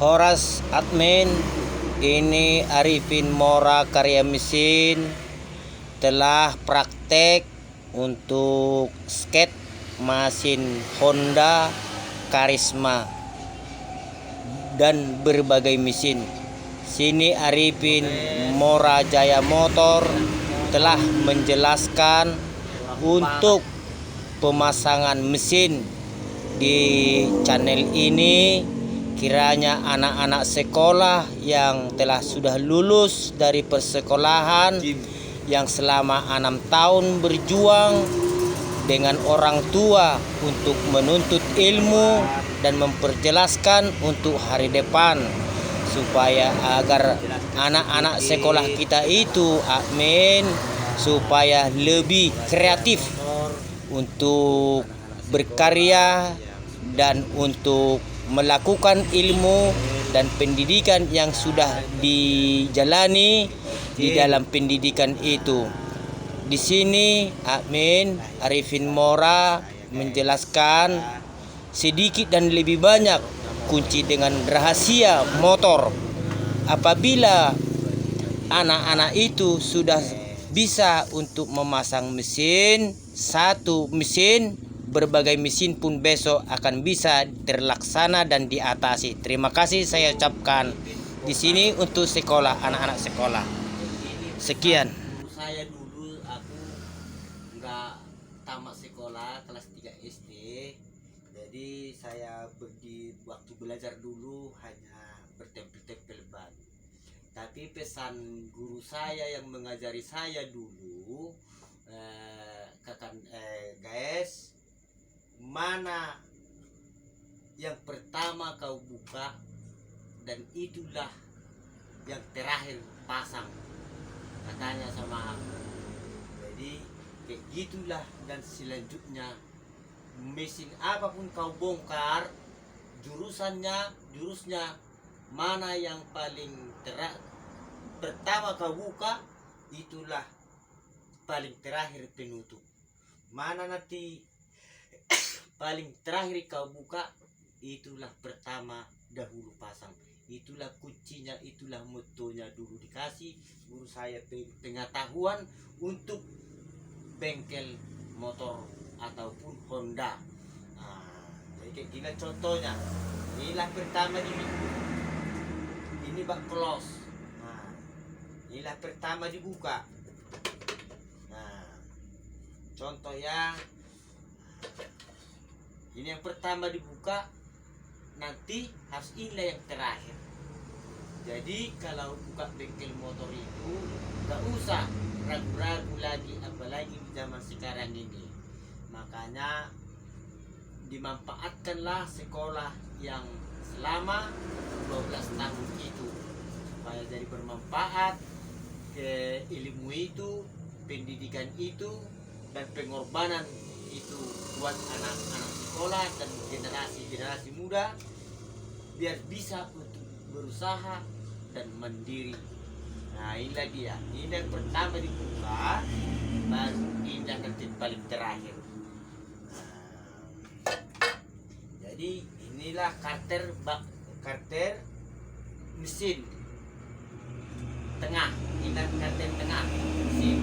Horas admin, ini Arifin Mora Karya Mesin telah praktek untuk skate mesin Honda Karisma dan berbagai mesin. Sini Arifin Mora Jaya Motor telah menjelaskan untuk pemasangan mesin di channel ini. Kiranya anak-anak sekolah yang telah sudah lulus dari persekolahan, yang selama 6 tahun berjuang dengan orang tua untuk menuntut ilmu dan memperjelaskan untuk hari depan, supaya agar anak-anak sekolah kita itu admin supaya lebih kreatif untuk berkarya dan untuk melakukan ilmu dan pendidikan yang sudah dijalani di dalam pendidikan itu. Di sini admin Arifin Mora menjelaskan sedikit dan lebih banyak kunci dengan rahasia motor. Apabila anak-anak itu sudah bisa untuk memasang mesin, satu mesin, berbagai mesin pun besok akan bisa terlaksana dan diatasi. Terima kasih saya ucapkan di sini untuk sekolah, anak-anak sekolah. Sekian. Saya dulu aku nggak tamat sekolah kelas 3 SD. Jadi saya waktu belajar dulu hanya bertempel-tempel ban. Tapi pesan guru saya yang mengajari saya dulu, guys, mana yang pertama kau buka dan itulah yang terakhir pasang, katanya sama aku. Jadi kayak gitulah, dan selanjutnya mesin apapun kau bongkar, jurusnya mana yang paling pertama kau buka, itulah paling terakhir penutup. Mana nanti paling terakhir kau buka, itulah pertama dahulu pasang. Itulah kuncinya, itulah motonya dulu dikasih guru saya pengetahuan untuk bengkel motor ataupun Honda. Jadi kayak gini contohnya. Inilah pertama ini bak close. Inilah pertama dibuka. Contoh ya. Ini yang pertama dibuka, nanti harus inilah yang terakhir. Jadi kalau buka bengkel motor itu gak usah ragu-ragu lagi, apalagi di zaman sekarang ini. Makanya dimanfaatkanlah sekolah yang selama 12 tahun itu, supaya jadi bermanfaat ilmu itu, pendidikan itu, dan pengorbanan itu buat anak-anak sekolah dan generasi muda, biar bisa untuk berusaha dan mandiri. Nah, inilah dia. Ini yang pertama dibuka, baru ini nanti paling terakhir. Jadi inilah karter mesin tengah. Inilah karter tengah mesin.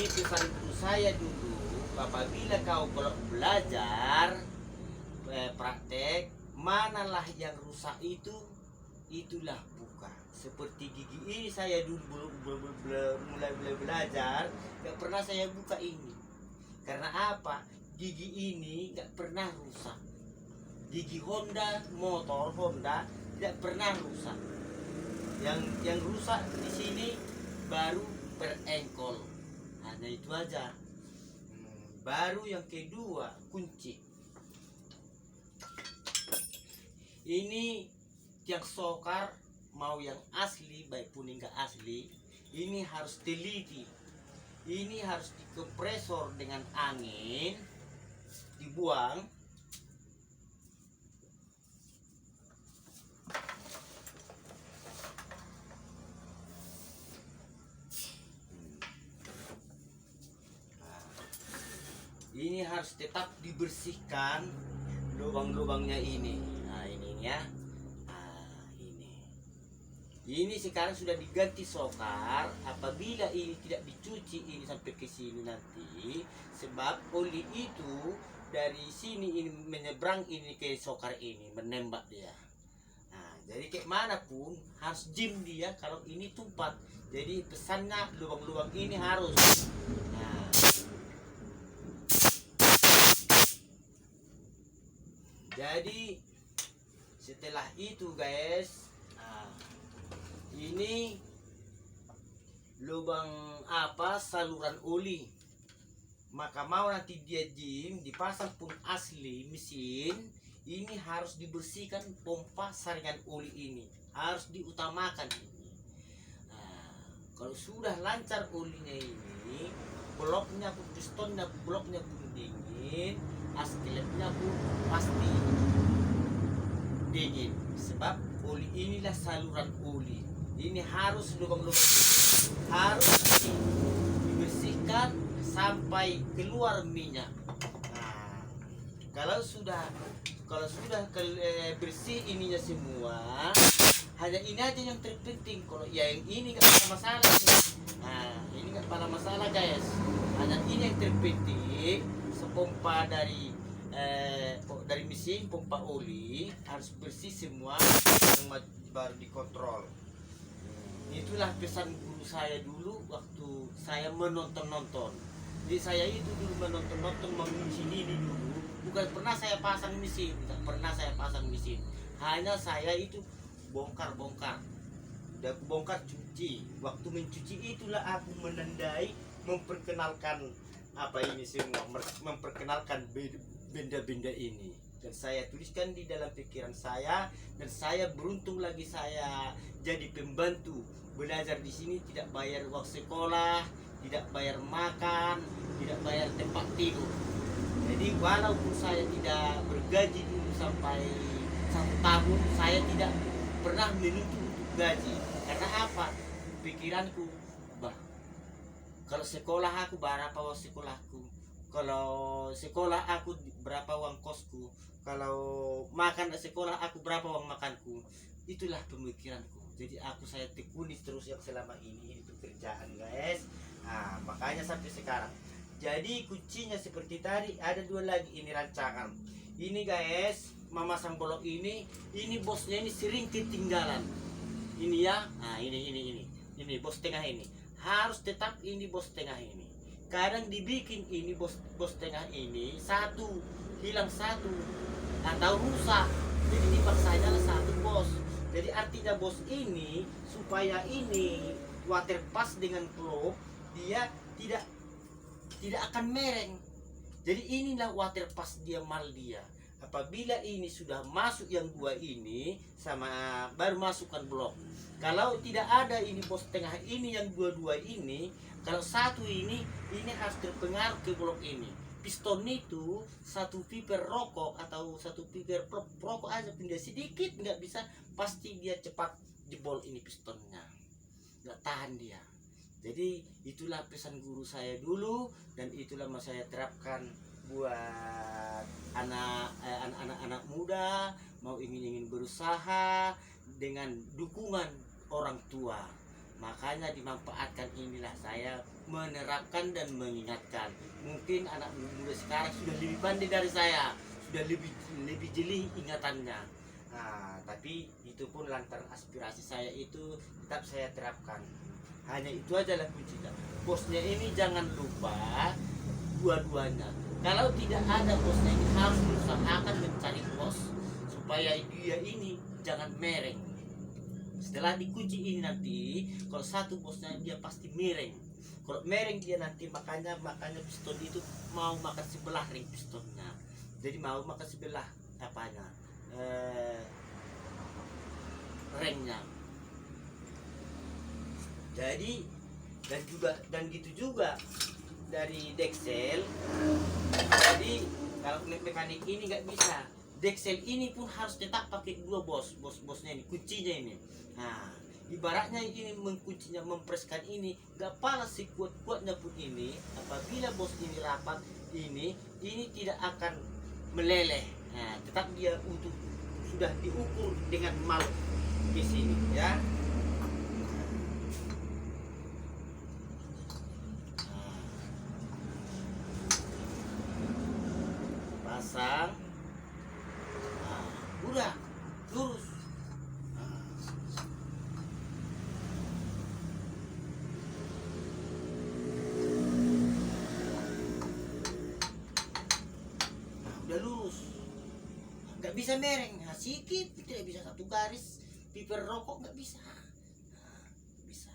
Jadi pesan guru saya dulu, apabila kau kalau belajar praktek, manalah yang rusak itu, itulah buka. Seperti gigi ini saya dulu mulai belajar, gak pernah saya buka ini. Karena apa? Gigi ini gak pernah rusak. Gigi Honda, motor Honda tidak pernah rusak. Yang rusak di sini baru perengkol. Hanya itu aja. Baru yang kedua, kunci. Ini yang sokar, mau yang asli baik pun enggak asli, ini harus teliti. Ini harus dikompresor dengan angin, dibuang. Ini harus tetap dibersihkan lubang-lubangnya ini. Nah ini ya. Nah ini sekarang sudah diganti sokar. Apabila ini tidak dicuci ini sampai ke sini nanti, sebab oli itu dari sini ini menyeberang ini ke sokar ini, menembak dia. Nah jadi kayak mana pun harus jim dia kalau ini tumpah. Jadi pesannya lubang-lubang ini harus. Nah, jadi setelah itu guys, ini lubang saluran oli. Maka mau nanti dia jim dipasang pun asli mesin, ini harus dibersihkan pompa saringan oli ini, harus diutamakan ini. Kalau sudah lancar olinya ini, bloknya pun pistonnya bloknya pun dingin, askeletnya pun pasti dingin. Sebab oli inilah saluran oli. Ini harus lubang-lubang harus dibersihkan sampai keluar minyak. Nah, kalau sudah bersih ininya semua, hanya ini aja yang terpenting. Kalau yang ini nggak ada masalah. Nah, ini nggak ada masalah guys. Hanya ini yang terpenting. Sepompa dari mesin pompa oli harus bersih semua, yang baru dikontrol. Itulah pesan guru saya dulu waktu saya menonton. Jadi saya itu dulu menonton mengunci ini dulu. Bukan pernah saya pasang mesin, hanya saya itu bongkar. Udah aku bongkar, cuci. Waktu mencuci itulah aku menandai, memperkenalkan ini semua, memperkenalkan benda-benda ini. Dan saya tuliskan di dalam pikiran saya, dan saya beruntung lagi saya jadi pembantu belajar di sini, tidak bayar uang sekolah, tidak bayar makan, tidak bayar tempat tidur. Jadi walaupun saya tidak bergaji dulu sampai 1 tahun, saya tidak pernah menuntut untuk gaji. Karena apa? Pikiranku, kalau sekolah aku berapa uang sekolahku, kalau sekolah aku berapa uang kosku, kalau makan di sekolah aku berapa uang makanku. Itulah pemikiranku. Jadi saya tekuni terus yang selama ini pekerjaan guys. Nah makanya sampai sekarang. Jadi kuncinya seperti tadi, ada 2 lagi ini rancangan. Ini guys, memasang bolok ini bosnya ini sering ketinggalan. Ini ya, nah ini bos tengah ini harus tetap ini bos tengah ini. Kadang dibikin ini bos tengah ini satu hilang, satu atau rusak. Jadi dipaksanya 1 bos. Jadi artinya bos ini supaya ini water pas dengan klop, dia tidak akan mereng. Jadi inilah water pas dia mal dia. Apabila ini sudah masuk yang 2 ini sama baru masukkan blok. Kalau tidak ada ini bos tengah ini yang 2 ini, kalau 1 ini harus terpengaruh ke blok ini. Piston itu 1 piper rokok atau 1 piper rokok aja pindah sedikit nggak bisa, pasti dia cepat jebol ini pistonnya, nggak tahan dia. Jadi itulah pesan guru saya dulu, dan itulah yang saya terapkan buat anak-anak muda mau ingin berusaha dengan dukungan orang tua. Makanya dimanfaatkan inilah saya menerapkan dan mengingatkan. Mungkin anak muda sekarang sudah lebih pandai dari saya, sudah lebih lebih jeli ingatannya. Nah, tapi itu pun lantaran aspirasi saya itu tetap saya terapkan. Hanya itu aja lah kuncinya. Bosnya ini jangan lupa dua-duanya. Kalau tidak ada bosnya ini harus berusahakan mencari bos supaya dia ini jangan mereng. Setelah dikunci ini nanti, kalau satu bosnya dia pasti mereng. Kalau mereng dia nanti makanya piston itu mau makan sebelah ring pistonnya. Jadi mau makan sebelah apanya ringnya. Jadi dan gitu juga dari deksel. Jadi kalau mekanik ini nggak bisa, deksel ini pun harus tetap pakai dua bosnya ini, kuncinya ini. Nah, ibaratnya ini mengkuncinya, mempreskan ini, nggak pala sekuat-kuatnya pun ini, apabila bos ini rapat ini tidak akan meleleh. Nah, tetap dia utuh, sudah diukur dengan mal di sini ya. Pasang, nah, udah lurus. Udah lurus, nggak bisa mereng. Nah, sikit tidak bisa satu garis piper rokok, nggak bisa. Nah, bisa.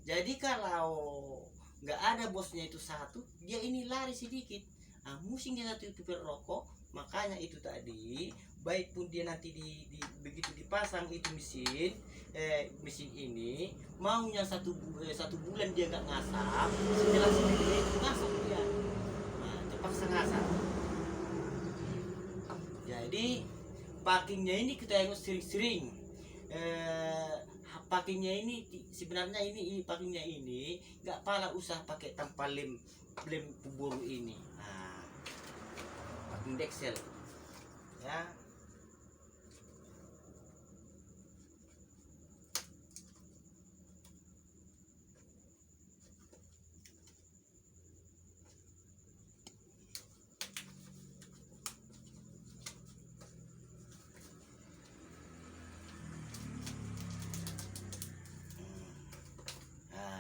Jadi kalau nggak ada bosnya itu satu, dia ini lari sedikit. Nah, musing dia satu piper rokok. Makanya itu tadi, baik pun dia nanti begitu dipasang itu mesin ini, maunya satu bulan dia nggak ngasap, setelah seminggu itu ngasap dia. Nah, terpaksa ngasap. Jadi packingnya ini kita yang sering-sering. Packingnya ini sebenarnya ini packingnya ini nggak pala usah pakai tanpa lem pemburu ini. Nah, packing deksel ya.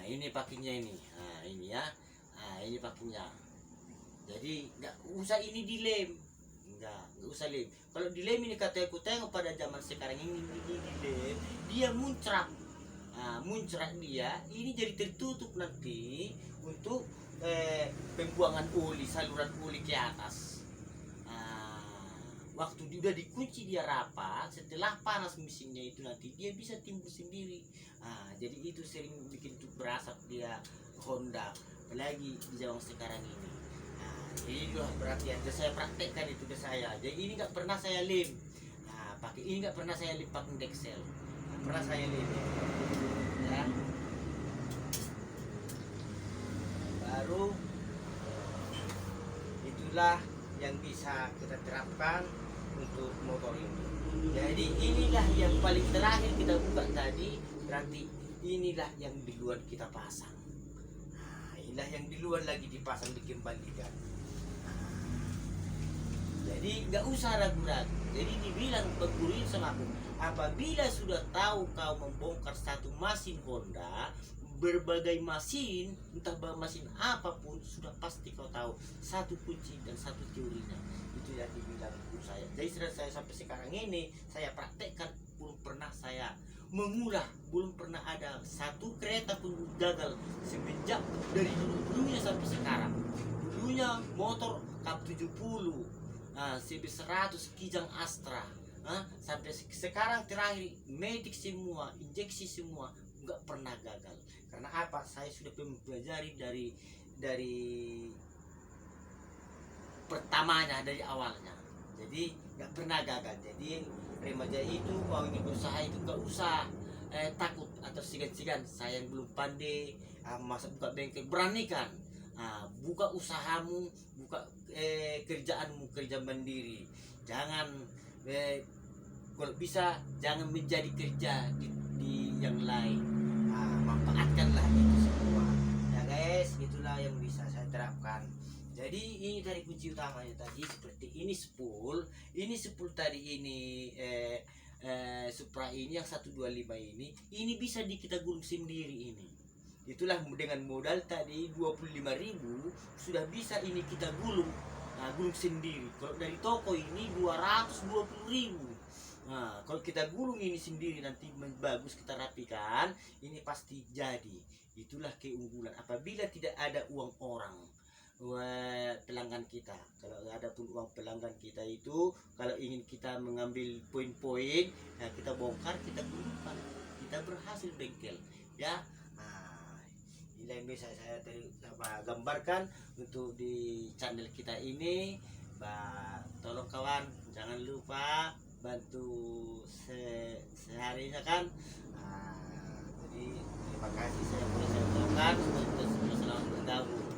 Ini packingnya ini. Nah, ini ya. Nah, ini packingnya. Jadi nggak usah ini dilem. Nggak usah lem. Kalau dilem ini kata aku tengok pada zaman sekarang ini dilem, dia muncrat. Nah, muncrat dia ini jadi tertutup nanti untuk pembuangan oli, saluran oli ke atas. Waktu dia udah dikunci dia rapat, setelah panas mesinnya itu nanti dia bisa timbul sendiri. Jadi itu sering bikin tuh berasap dia Honda, apalagi di zaman sekarang ini. Ini juga perhatian, saya praktekkan itu ke saya. Jadi ini nggak pernah saya lem. Pakai ini nggak pernah saya lem pakai deksel, nggak pernah saya lem. Ya. Baru itulah yang bisa kita terapkan untuk motor ini. Jadi inilah yang paling terakhir kita buka tadi, berarti inilah yang di luar kita pasang. Inilah yang di luar lagi dipasang, dikembalikan. Jadi nggak usah ragu-ragu. Jadi dibilang pengguruin sama aku, apabila sudah tahu kau membongkar satu mesin Honda, berbagai mesin, entah mesin apapun, sudah pasti kau tahu satu kunci dan satu teorinya. Itu yang dibilang guru saya. Jadi sudah saya sampai sekarang ini saya praktekkan, belum pernah saya mengulah, belum pernah ada satu kereta pun gagal semenjak dari dulunya sampai sekarang. Dulunya motor Kap 70, CB100 Kijang Astra, sampai sekarang terakhir medik semua, injeksi semua, nggak pernah gagal. Karena apa? Saya sudah mempelajari dari pertamanya, dari awalnya. Jadi nggak pernah gagal. Jadi remaja itu kalau ingin berusaha itu nggak usah takut atau sigan-sigan. Saya yang belum pandai, masa buka bengkel, beranikan. Buka usahamu, buka kerjaanmu, kerja mandiri. Jangan kalau bisa jangan menjadi kerja di yang lain. manfaatkanlah itu semua ya guys. Itulah yang bisa saya terapkan. Jadi ini dari kunci utamanya tadi seperti ini spool tadi ini Supra ini yang 125 ini bisa kita gulung sendiri ini. Itulah dengan modal tadi 25.000 sudah bisa ini kita gulung. Nah, gulung sendiri. Kalau dari toko ini 220.000. Nah, kalau kita gulung ini sendiri nanti bagus kita rapikan, ini pasti jadi. Itulah keunggulan apabila tidak ada uang orang pelanggan kita. Kalau ada pun uang pelanggan kita itu, kalau ingin kita mengambil poin-poin, nah kita bongkar, kita gulungkan, kita berhasil bengkel ya. Inilah yang bisa saya gambarkan untuk di channel kita ini. Tolong kawan, jangan lupa bantu seharinya kan. Jadi terima kasih saya boleh saya ucapkan. Selamat bergabung.